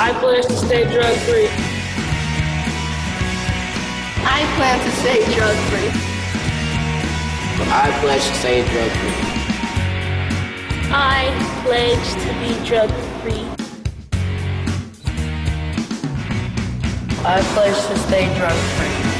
I pledge to stay drug-free. I plan to stay drug-free. I pledge to stay drug-free. I pledge to be drug-free. I pledge to stay drug-free.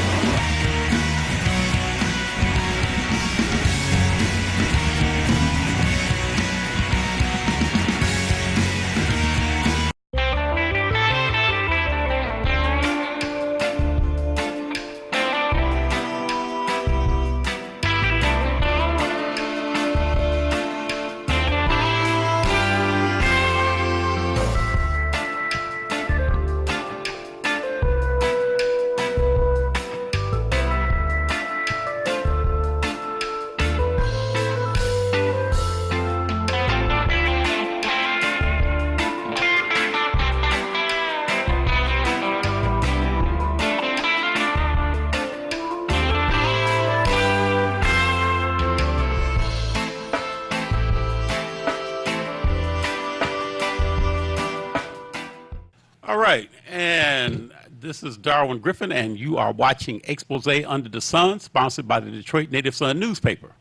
All right, and this is Darwin Griffin, and you are watching Expose Under the Sun, sponsored by the Detroit Native Sun newspaper.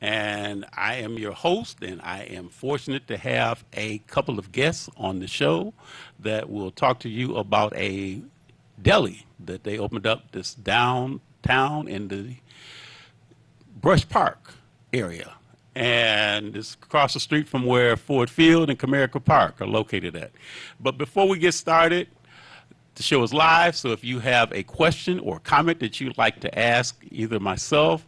And I am your host, and I am fortunate to have a couple of guests on the show that will talk to you about a deli that they opened up this downtown in the Brush Park area. And it's across the street from where Ford Field and Comerica Park are located at. But before we get started, the show is live, so if you have a question or comment that you'd like to ask either myself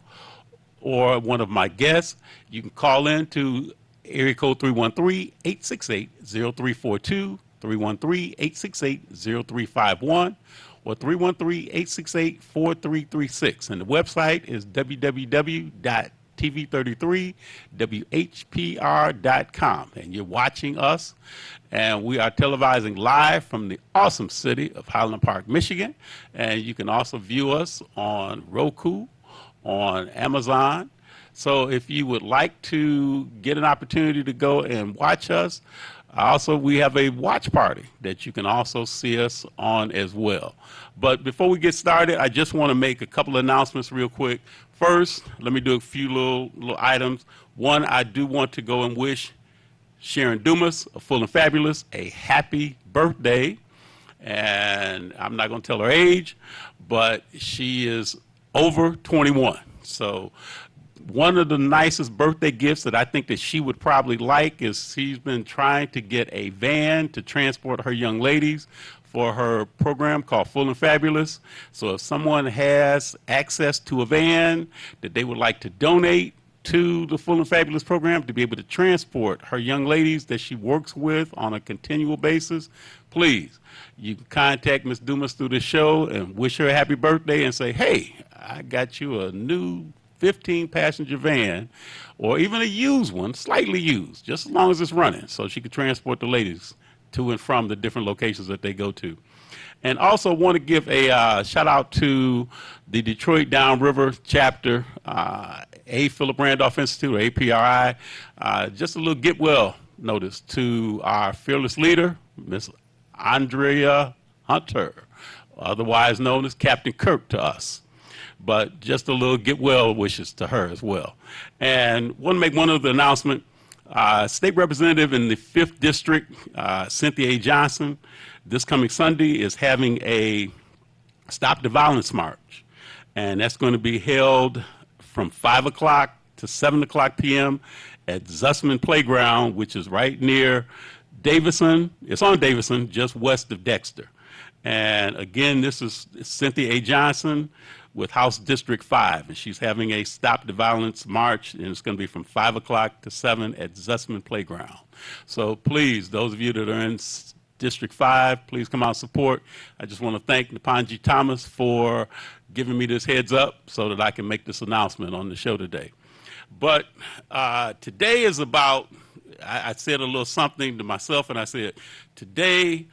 or one of my guests, you can call in to area code 313-868-0342, 313-868-0351, or 313-868-4336. And the website is www.tv33whpr.com. And you're watching us, and we are televising live from the awesome city of Highland Park, Michigan. And you can also view us on Roku, on Amazon. So if you would like to get an opportunity to go and watch us, also we have a watch party that you can also see us on as well. But before we get started, I just want to make a couple of announcements real quick. First, let me do a few little items. One, I do want to go and wish Sharon Dumas of Full and Fabulous a happy birthday. And I'm not going to tell her age, but she is over 21. So one of the nicest birthday gifts that I think that she would probably like is she's been trying to get a van to transport her young ladies for her program called Full and Fabulous. So if someone has access to a van that they would like to donate to the Full and Fabulous program to be able to transport her young ladies that she works with on a continual basis, please, you can contact Ms. Dumas through the show and wish her a happy birthday and say, hey, I got you a new 15-passenger van, or even a used one, slightly used, just as long as it's running, so she can transport the ladies to and from the different locations that they go to. And also want to give a shout out to the Detroit Downriver chapter, A. Philip Randolph Institute, or APRI. Just a little get well notice to our fearless leader, Miss Andrea Hunter, otherwise known as Captain Kirk to us. But just a little get well wishes to her as well. And want to make one other announcement. State Representative in the 5th District, Cynthia A. Johnson, this coming Sunday is having a Stop the Violence March. And that's going to be held from 5 o'clock to 7 o'clock p.m. at Zussman Playground, which is right near Davison. It's on Davison, just west of Dexter. And again, this is Cynthia A. Johnson with House District 5, and she's having a Stop the Violence March, and it's going to be from 5 o'clock to 7 at Zussman Playground. So please, those of you that are in District 5, please come out and support. I just want to thank Napanji Thomas for giving me this heads up so that I can make this announcement on the show today. But today is about, I said a little something to myself, and I said, today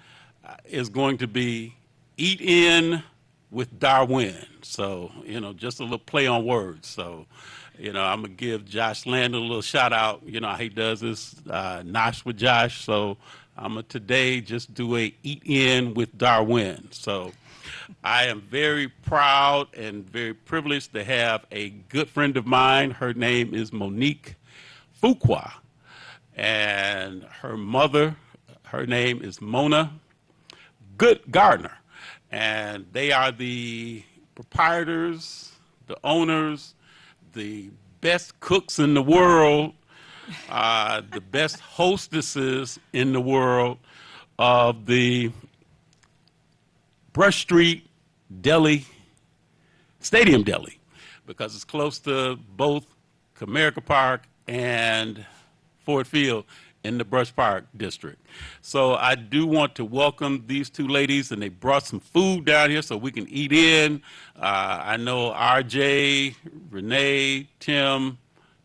is going to be Eat In with Darwin. So, just a little play on words. So, I'm going to give Josh Landon a little shout out. How he does this, Nosh with Josh. So I'm going to today just do a eat in with Darwin. So I am very proud and very privileged to have a good friend of mine. Her name is Monique Fuqua, and her mother, her name is Mona Good Gardner, and they are the proprietors, the owners, the best cooks in the world, the best hostesses in the world of the Brush Street Deli, Stadium Deli, because it's close to both Comerica Park and Ford Field in the Brush Park district. So I do want to welcome these two ladies, and they brought some food down here so we can eat in. I know RJ, Renee, Tim,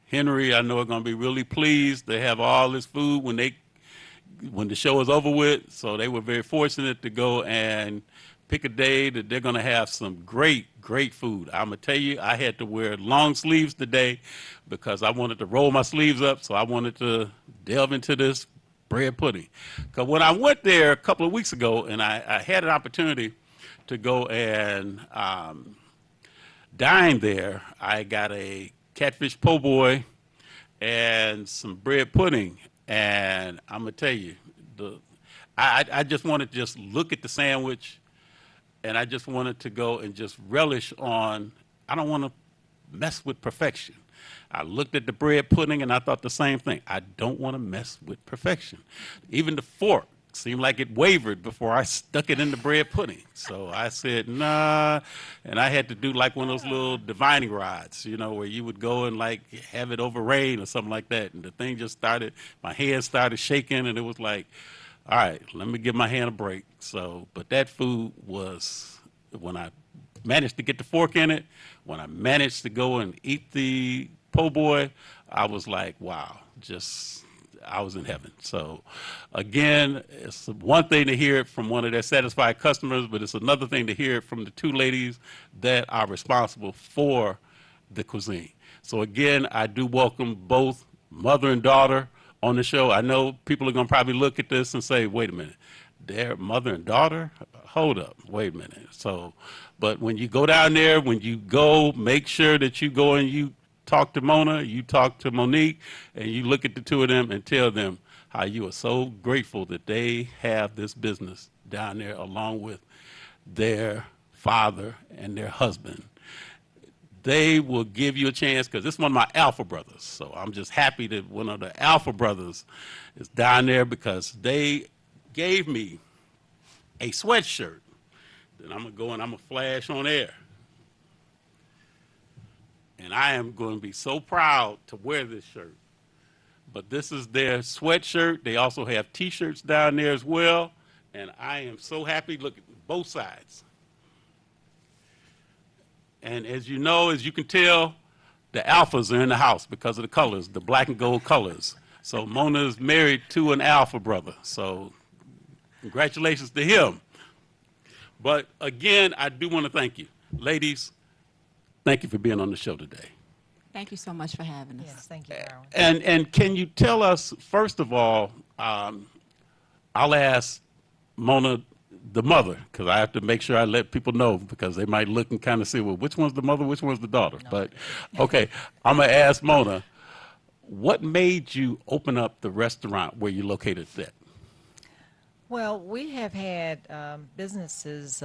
Henry, I know are going to be really pleased. They have all this food when the show is over with. So they were very fortunate to go and pick a day that they're going to have some great, great food. I'm going to tell you, I had to wear long sleeves today because I wanted to roll my sleeves up, so I wanted to delve into this bread pudding. Because when I went there a couple of weeks ago, and I had an opportunity to go and dine there, I got a catfish po' boy and some bread pudding. And I'm going to tell you, I just wanted to just look at the sandwich, and I just wanted to go and just relish on, I don't want to mess with perfection. I looked at the bread pudding and I thought the same thing. I don't want to mess with perfection. Even the fork seemed like it wavered before I stuck it in the bread pudding. So I said, nah, and I had to do like one of those little divining rods, you know, where you would go and like have it over rain or something like that. And the thing just started, my hand started shaking, and it was like, all right, let me give my hand a break. So, but that food was, when I managed to get the fork in it, when I managed to go and eat the po' boy, I was like, wow, I was in heaven. So again, it's one thing to hear it from one of their satisfied customers, but it's another thing to hear it from the two ladies that are responsible for the cuisine. So again, I do welcome both mother and daughter on the show. I know people are going to probably look at this and say, wait a minute, they're mother and daughter? Hold up, wait a minute. So, but when you go down there, when you go, make sure that you go and you talk to Mona, you talk to Monique, and you look at the two of them and tell them how you are so grateful that they have this business down there along with their father and their husband. They will give you a chance, because this is one of my alpha brothers. So I'm just happy that one of the alpha brothers is down there, because they gave me a sweatshirt that I'm going to go and I'm going to flash on air. And I am going to be so proud to wear this shirt. But this is their sweatshirt. They also have T-shirts down there as well. And I am so happy. Look at both sides. And as you know, as you can tell, the alphas are in the house because of the colors, the black and gold colors. So Mona is married to an alpha brother. So congratulations to him. But again, I do want to thank you. Ladies, thank you for being on the show today. Thank you so much for having us. Yes, thank you, Darwin. And can you tell us, first of all, I'll ask Mona, the mother, because I have to make sure I let people know, because they might look and kind of see, well, which one's the mother, which one's the daughter. No. But, okay, I'm going to ask Mona, what made you open up the restaurant where you located that? Well, we have had businesses,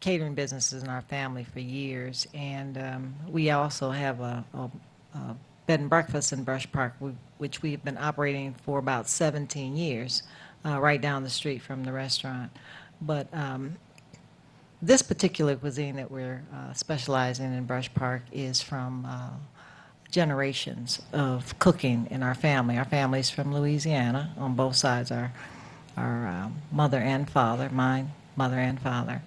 catering businesses in our family for years, and we also have a bed and breakfast in Brush Park, which we've been operating for about 17 years, right down the street from the restaurant. But this particular cuisine that we're specializing in Brush Park is from generations of cooking in our family. Our family's from Louisiana on both sides. Our mother and father, mine, mother and father.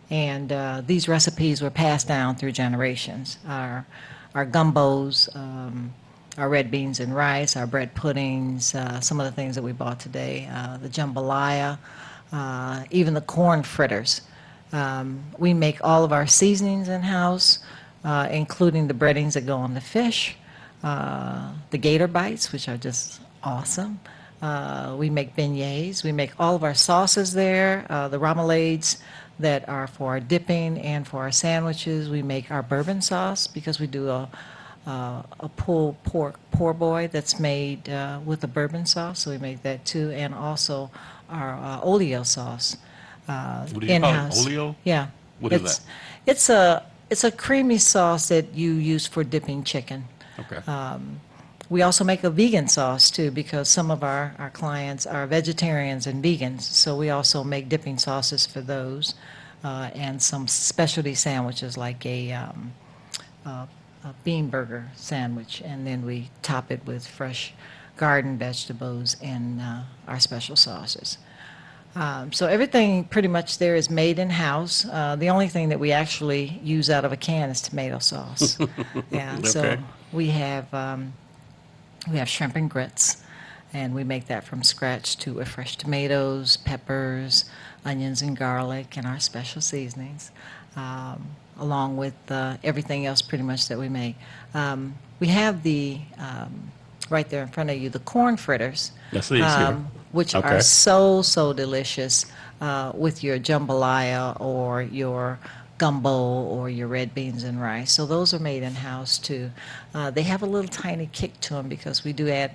And these recipes were passed down through generations. Our gumbos, our red beans and rice, our bread puddings, some of the things that we bought today, the jambalaya, even the corn fritters. We make all of our seasonings in-house, including the breadings that go on the fish, the gator bites, which are just awesome. We make beignets. We make all of our sauces there, the remoulades that are for our dipping and for our sandwiches. We make our bourbon sauce because we do a pulled pork poor boy that's made with a bourbon sauce, so we make that too, and also our oleo sauce What do you call it? in-house. Oleo? Yeah. What is It's- that? It's a creamy sauce that you use for dipping chicken. Okay. We also make a vegan sauce too, because some of our clients are vegetarians and vegans, so we also make dipping sauces for those, and some specialty sandwiches like a bean burger sandwich, and then we top it with fresh garden vegetables and our special sauces. So everything pretty much there is made in-house. The only thing that we actually use out of a can is tomato sauce. Yeah, so Okay. we have shrimp and grits, and we make that from scratch too, with fresh tomatoes, peppers, onions and garlic, and our special seasonings, along with everything else pretty much that we make. We have right there in front of you, the corn fritters. Yes, it is here. Which Okay. are so delicious with your jambalaya or your gumbo or your red beans and rice. So those are made in-house too. They have a little tiny kick to them because we do add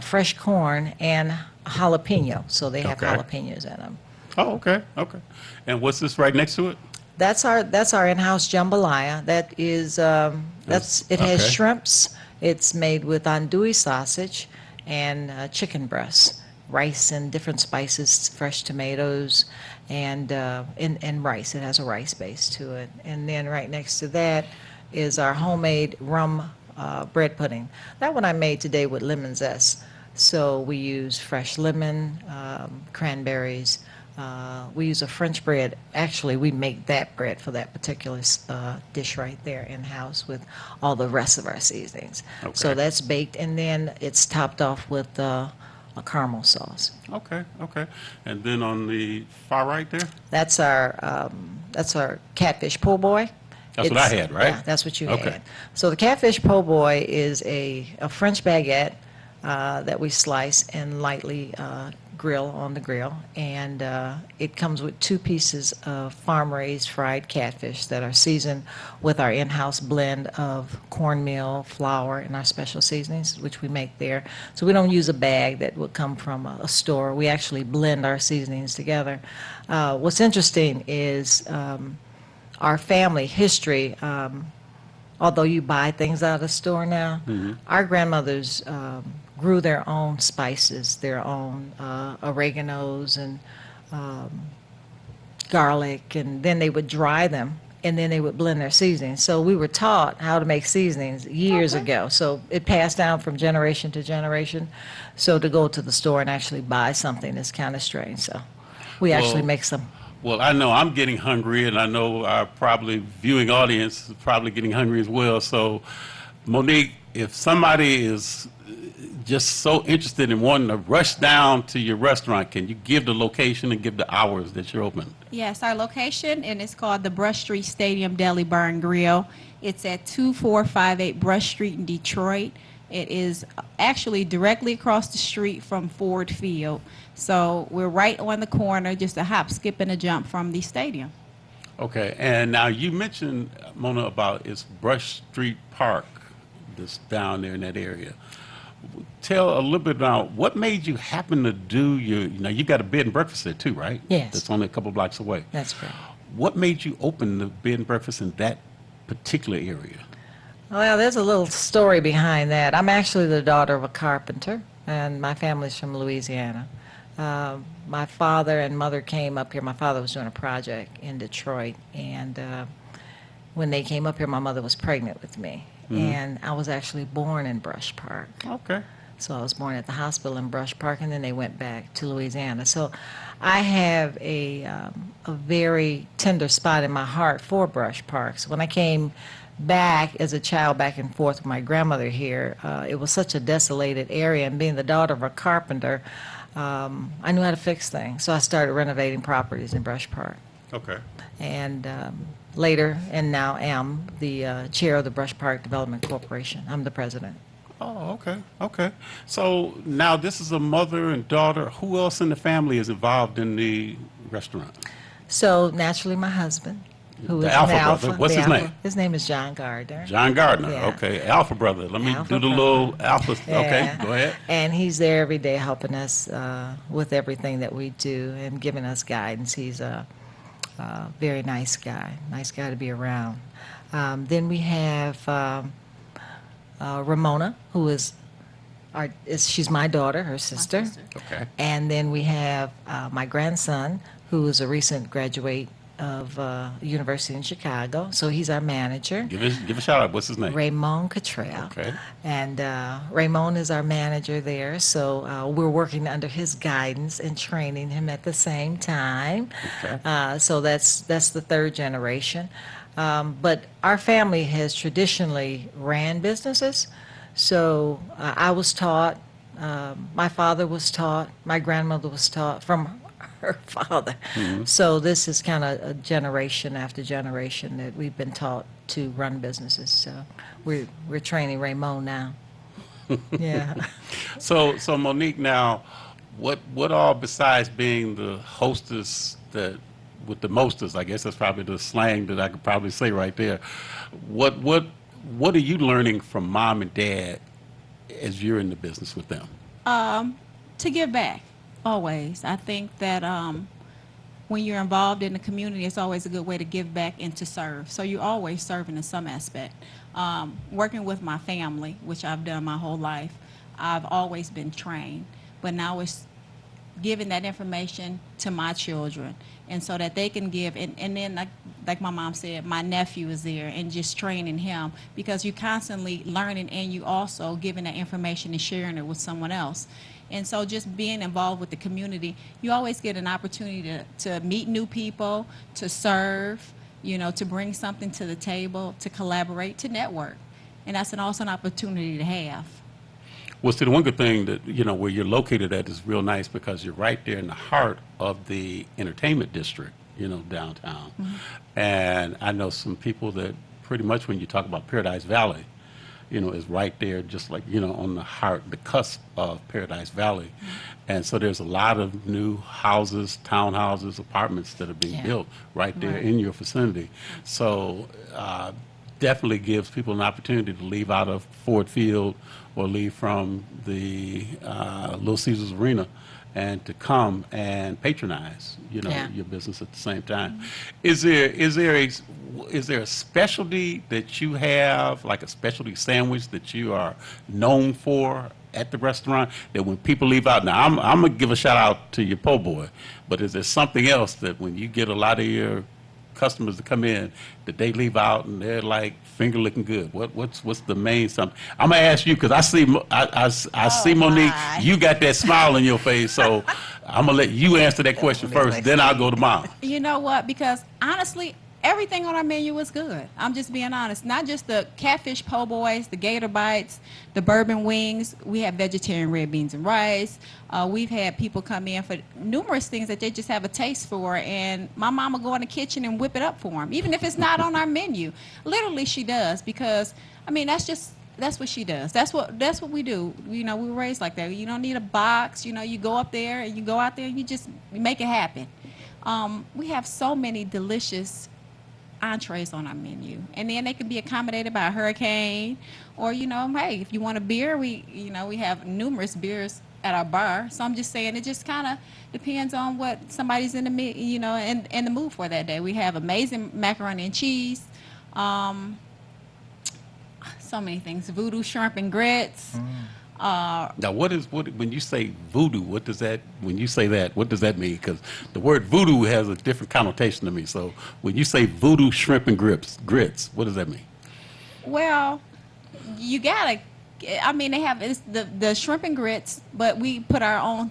fresh corn and jalapeno, so they have Okay. jalapenos in them. Oh, okay, okay. And what's this right next to it? That's our in-house jambalaya. That is it has Okay. shrimps. It's made with andouille sausage and chicken breasts, rice and different spices, fresh tomatoes, and rice. It has a rice base to it. And then right next to that is our homemade rum bread pudding. That one I made today with lemon zest. So we use fresh lemon, cranberries. We use a French bread. Actually, we make that bread for that particular dish right there in-house with all the rest of our seasonings. So Okay. that's baked, and then it's topped off with a caramel sauce. Okay, okay. And then on the far right there? That's our catfish po' boy. That's what I had, right? Yeah, that's what you Okay. had. So the catfish po' boy is a French baguette that we slice and lightly grill on the grill, and it comes with 2 pieces of farm-raised fried catfish that are seasoned with our in-house blend of cornmeal, flour, and our special seasonings, which we make there. So we don't use a bag that would come from a store. We actually blend our seasonings together. What's interesting is our family history. Although you buy things out of the store now, our grandmothers grew their own spices, their own oreganos and garlic, and then they would dry them, and then they would blend their seasonings. So we were taught how to make seasonings years ago. So it passed down from generation to generation. So to go to the store and actually buy something is kind of strange. So we actually Well, make some. Well, I know I'm getting hungry, and I know our probably viewing audience is probably getting hungry as well. So, Monique, if somebody is just so interested in wanting to rush down to your restaurant, can you give the location and give the hours that you're open? Yes, our location, and it's called the Brush Street Stadium Deli Bar and Grill. It's at 2458 Brush Street in Detroit. It is actually directly across the street from Ford Field. So we're right on the corner, just a hop, skip, and a jump from the stadium. Okay, and now you mentioned, Mona, about it's Brush Street Park that's down there in that area. Tell a little bit about what made you happen to do you got a bed and breakfast there too, right? Yes. That's only a couple blocks away. That's correct. What made you open the bed and breakfast in that particular area? Well, there's a little story behind that. I'm actually the daughter of a carpenter, and my family's from Louisiana. My father and mother came up here. My father was doing a project in Detroit, and when they came up here, my mother was pregnant with me. And I was actually born in Brush Park. Okay. So I was born at the hospital in Brush Park, and then they went back to Louisiana. So I have a very tender spot in my heart for Brush Park. So when I came back as a child, back and forth with my grandmother here, it was such a desolated area, and being the daughter of a carpenter, I knew how to fix things. So I started renovating properties in Brush Park. Okay. And later, and now am the chair of the Brush Park Development Corporation. I'm the president. Oh, okay, okay. So now this is a mother and daughter. Who else in the family is involved in the restaurant? So naturally, my husband, who The is Alpha an brother. What's the his name? His name is John Gardner. John Gardner. Yeah. Okay, Alpha brother. Let me Alpha do the brother. little Alpha. Okay, Yeah. go ahead. And he's there every day helping us with everything that we do and giving us guidance. He's a very nice guy to be around. Then we have Ramona, who is she's my daughter, her sister. Okay. And then we have my grandson, who is a recent graduate of University in Chicago. So he's our manager. Give a shout out. What's his name? Raymond Cottrell. Okay. And Raymond is our manager there, so we're working under his guidance and training him at the same time. Okay. So that's the third generation. But our family has traditionally ran businesses. So I was taught, my father was taught, my grandmother was taught from her father. So this is kind of a generation after generation that we've been taught to run businesses. So we're training Raymond now. Yeah. So Monique, now, what all besides being the hostess that with the mostest, I guess that's probably the slang that I could probably say right there. What are you learning from mom and dad as you're in the business with them? To give back, always. I think that when you're involved in the community, it's always a good way to give back and to serve. So you're always serving in some aspect. Working with my family, which I've done my whole life, I've always been trained. But now it's giving that information to my children, and so that they can give, and then like my mom said, my nephew is there, and just training him, because you're constantly learning and you also giving that information and sharing it with someone else. And so just being involved with the community, you always get an opportunity to meet new people, to serve, to bring something to the table, to collaborate, to network. And that's an awesome opportunity to have. Well, see, the one good thing that, where you're located at is real nice because you're right there in the heart of the entertainment district, downtown. And I know some people that pretty much when you talk about Paradise Valley, is right there just like, on the cusp of Paradise Valley. And so there's a lot of new houses, townhouses, apartments that are being built right there in your vicinity. So definitely gives people an opportunity to leave out of Ford Field or leave from the Little Caesars Arena and to come and patronize, your business at the same time. Is there a specialty that you have, like a specialty sandwich that you are known for at the restaurant that when people leave out? Now, I'm gonna give a shout out to your po' boy, but is there something else that when you get a lot of your customers to come in that they leave out and they're like finger licking good? What's the main something? I'm gonna ask you because I see Monique. My. You got that smile on your face, so I'm gonna let you answer that question first. Then I'll go to mom. You know what? Because honestly, everything on our menu was good. I'm just being honest. Not just the catfish po' boys, the gator bites, the bourbon wings. We have vegetarian red beans and rice. We've had people come in for numerous things that they just have a taste for, and my mama go in the kitchen and whip it up for them, even if it's not on our menu. Literally, she does, because that's what she does. That's what we do. We were raised like that. You don't need a box. You go up there and you go out there and you make it happen. We have so many delicious entrees on our menu, and then they can be accommodated by a hurricane, or hey, if you want a beer, we have numerous beers at our bar. So I'm just saying, it just kind of depends on what somebody's in the in the mood for that day. We have amazing macaroni and cheese, so many things, voodoo shrimp and grits. Now, when you say voodoo, what does that mean? Because the word voodoo has a different connotation to me. So when you say voodoo shrimp and grits, what does that mean? Well, you gotta. They have the shrimp and grits, but we put our own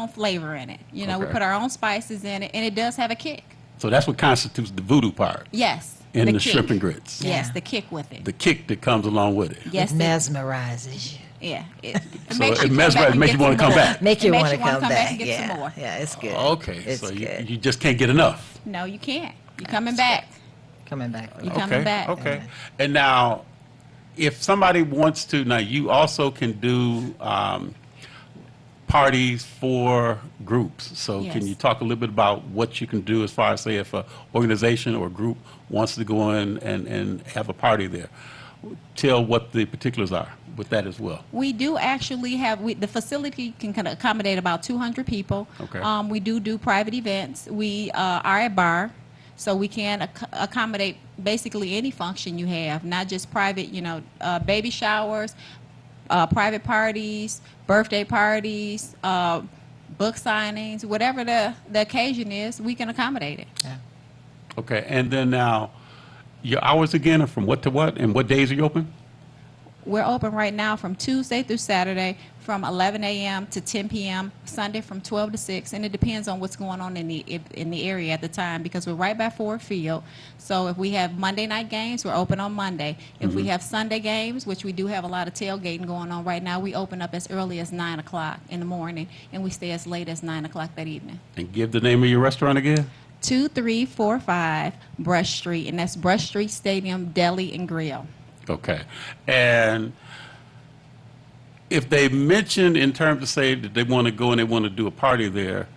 flavor in it. We Okay. put our own spices in it, and it does have a kick. So that's what constitutes the voodoo part. Yes. In the kick. shrimp and grits. Yes, Yeah. the kick with it. The kick that comes along with it. Yes. It mesmerizes you. Yeah. It So makes it you mesmerizes, come back and makes you get wanna some come more. back. Make you It makes want to come back. and get some more. Yeah, it's good. Okay, It's so good. you just can't get enough. No, you can't. You're coming back. Coming back. You coming back. Okay. And now, if somebody wants to, now you also can do parties for groups. So can Yes. you talk a little bit about what you can do as far as, say, if an organization or a group wants to go in and have a party there? Tell what the particulars are with that as well. We do actually have, the facility can kind of accommodate about 200 people. Okay. We do private events. We are a bar, so we can accommodate basically any function you have, not just private, baby showers, private parties, birthday parties, book signings, whatever the occasion is, we can accommodate it. Yeah. Okay, and then now, your hours again are from what to what, and what days are you open? We're open right now from Tuesday through Saturday from 11 a.m. to 10 p.m., Sunday from 12 to 6, and it depends on what's going on in the area at the time because we're right by Ford Field. So if we have Monday night games, we're open on Monday. If we have Sunday games, which we do have a lot of tailgating going on right now, we open up as early as 9 o'clock in the morning, and we stay as late as 9 o'clock that evening. And give the name of your restaurant again? 2345 Brush Street, and that's Brush Street Stadium Deli and Grill. Okay. And if they mention in terms of say that they want to go and they want to do a party there,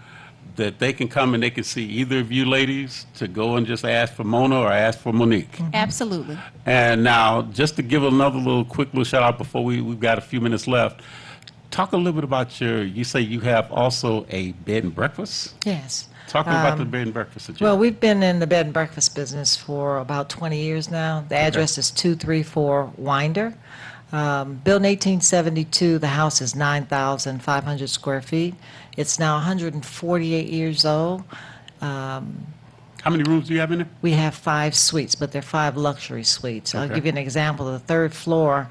that they can come and they can see either of you ladies to go and just ask for Mona or ask for Monique. Absolutely. And now, just to give another quick little shout out before we've got a few minutes left, talk a little bit about you say you have also a bed and breakfast? Yes. Talk about the bed and breakfast that you Well, have. we've been in the bed and breakfast business for about 20 years now. The address is 234 Winder. Built in 1872, the house is 9,500 square feet. It's now 148 years old. How many rooms do you have in there? We have 5 suites, but they're 5 luxury suites. I'll Okay. give you an example. The third floor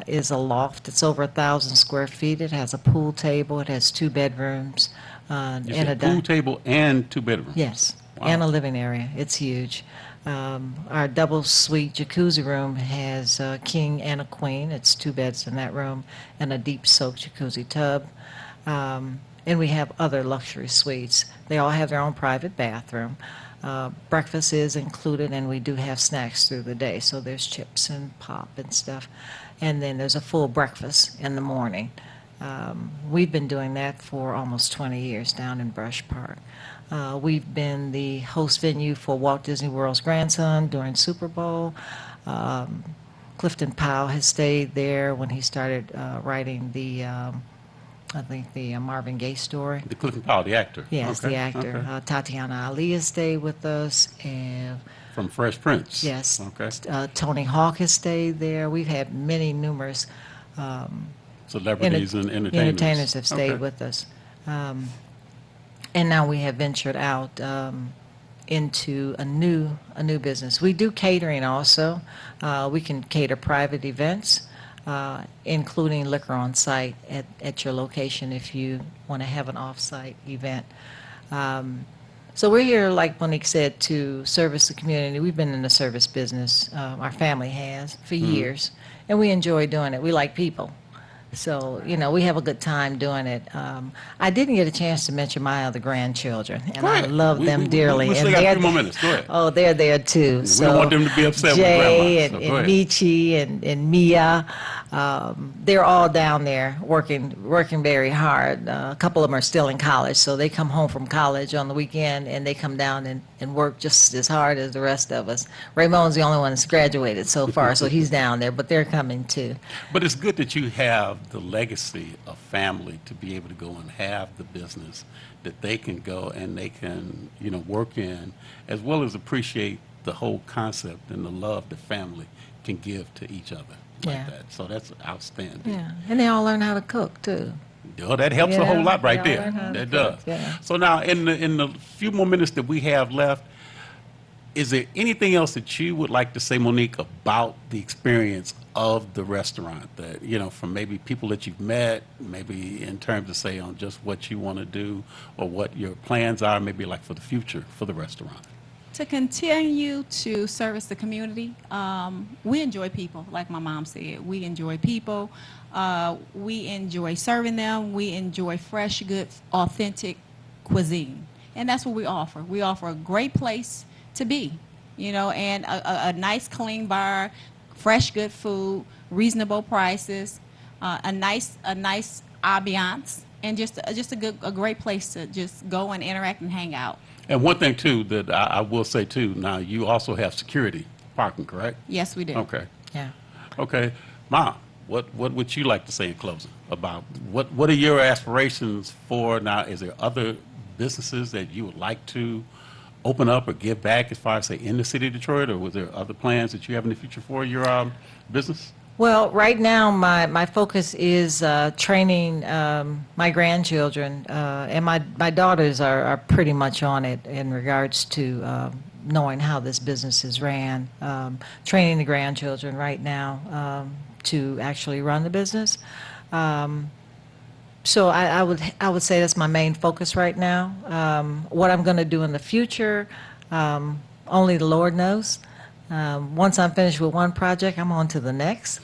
is a loft. It's over 1,000 square feet. It has a pool table. It has 2 bedrooms. You and a said pool table and 2 bedrooms? Yes, Wow. and a living area. It's huge. Our double suite jacuzzi room has a king and a queen. It's 2 beds in that room and a deep soak jacuzzi tub. And we have other luxury suites. They all have their own private bathroom. Breakfast is included, and we do have snacks through the day. So there's chips and pop and stuff. And then there's a full breakfast in the morning. We've been doing that for almost 20 years down in Brush Park. We've been the host venue for Walt Disney World's grandson during Super Bowl. Clifton Powell has stayed there when he started writing I think the Marvin Gaye story. The Clifton Powell, the actor? Yes, Okay, the actor. okay. Tatiana Ali has stayed with us, and From Fresh Prince? yes, Okay. Tony Hawk has stayed there. We've had numerous Celebrities and entertainers? entertainers have stayed Okay. with us. And now we have ventured out into a new business. We do catering also. We can cater private events, including liquor on site at your location if you want to have an off-site event. So we're here, like Monique said, to service the community. We've been in the service business, our family has, for years, and we enjoy doing it. We like people. So, we have a good time doing it. I didn't get a chance to mention my other grandchildren, and Go I ahead. love them dearly. We still and got a they're- few more minutes. Go ahead. Oh, they're there too. We don't want them to be upset with Jay grandma, so and, go and ahead. Michi and Mia, they're all down there working very hard. A couple of them are still in college, so they come home from college on the weekend and they come down and work just as hard as the rest of us. Ramon's the only one that's graduated so far, so he's down there, but they're coming too. But it's good that you have the legacy of family to be able to go and have the business that they can go and they can, work in, as well as appreciate the whole concept and the love the family can give to each other like Yeah. that. So that's outstanding. Yeah, and they all learn how to cook too. Oh, that helps a Yeah, whole lot right they all there. learn how to That cook, does. yeah. So now, in the few more minutes that we have left, is there anything else that you would like to say, Monique, about the experience of the restaurant that, from maybe people that you've met, maybe in terms of say on just what you want to do or what your plans are, maybe like for the future for the restaurant? To continue to service the community, we enjoy people, like my mom said. We enjoy people. We enjoy serving them. We enjoy fresh, good, authentic cuisine. And that's what we offer. We offer a great place to be, and a nice, clean bar, fresh, good food, reasonable prices, a nice ambiance, and just a great place to just go and interact and hang out. And one thing too that I will say too, now you also have security parking, correct? Yes, we do. Okay. Yeah. Okay. Mom, what would you like to say in closing about what are your aspirations for now? Is there other businesses that you would like to open up or give back as far as say in the city of Detroit, or was there other plans that you have in the future for your business? Well, right now, my focus is training my grandchildren, and my daughters are pretty much on it in regards to knowing how this business is ran, training the grandchildren right now to actually run the business. So I would say that's my main focus right now. What I'm going to do in the future, only the Lord knows. Once I'm finished with one project, I'm on to the next.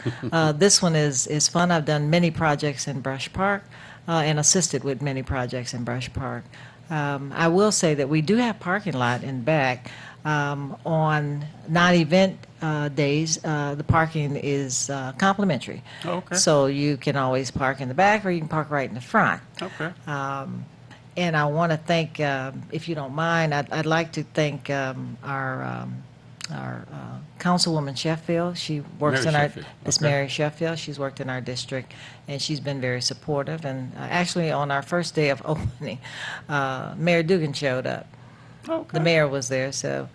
This one is fun. I've done many projects in Brush Park and assisted with many projects in Brush Park. I will say that we do have parking lot in back. On non-event days, the parking is complimentary. Oh, okay. So you can always park in the back or you can park right in the front. Okay. And I want to thank, if you don't mind, I'd like to thank our Councilwoman Sheffield. She works Mary in our, Sheffield. it's Okay. Mary Sheffield. She's worked in our district, and she's been very supportive. And actually, on our first day of opening, Mayor Dugan showed up. Okay. The mayor was there, so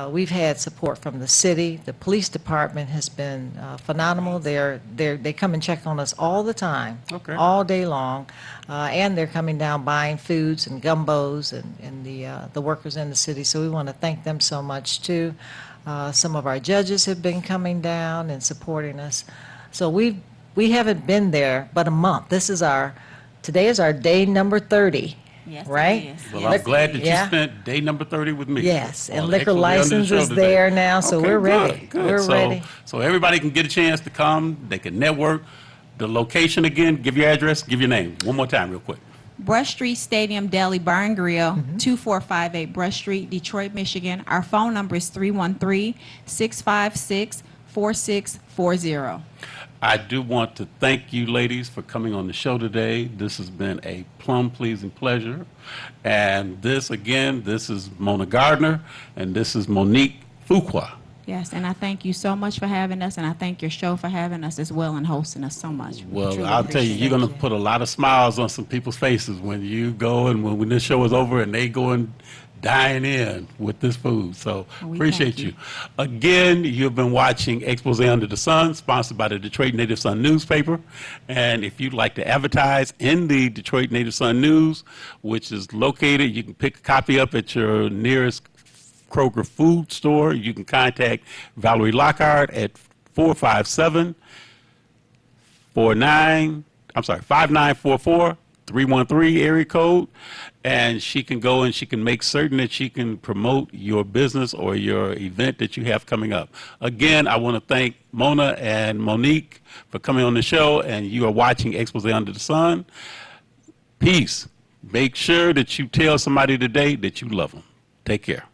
we've had support from the city. The police department has been phenomenal. They come and check on us all the time, Okay. all day long, and they're coming down buying foods and gumbos and the workers in the city. So we want to thank them so much too. Some of our judges have been coming down and supporting us. So we haven't been there but a month. Today is our day number 30. Yes, Right? it is. Well, Yes. I'm glad that Yeah. you spent day number 30 with me. Yes, and on liquor Expo Day Under the license Show is today. there now, so Okay, we're good, ready. good. We're So- ready. So everybody can get a chance to come. They can network. The location again, give your address, give your name. One more time real quick. Brush Street Stadium Deli Bar and Grill, 2458 Brush Street, Detroit, Michigan. Our phone number is 313-656-4640. I do want to thank you ladies for coming on the show today. This has been a plum pleasing pleasure. And this is Mona Gardner, and this is Monique Fuqua. Yes, and I thank you so much for having us, and I thank your show for having us as well and hosting us so much. We Well, truly I'll tell you, appreciate you're going to you. put a lot of smiles on some people's faces when you go and when this show is over and they go and dine in with this food. So Well, we appreciate thank you. Again, you've been watching Expose Under the Sun, sponsored by the Detroit Native Sun newspaper. And if you'd like to advertise in the Detroit Native Sun News, which is located, you can pick a copy up at your nearest Kroger food store. You can contact Valerie Lockhart at 5944-313 area code, and she can go and she can make certain that she can promote your business or your event that you have coming up. Again, I want to thank Mona and Monique for coming on the show, and you are watching Expose Under the Sun. Peace. Make sure that you tell somebody today that you love them. Take care.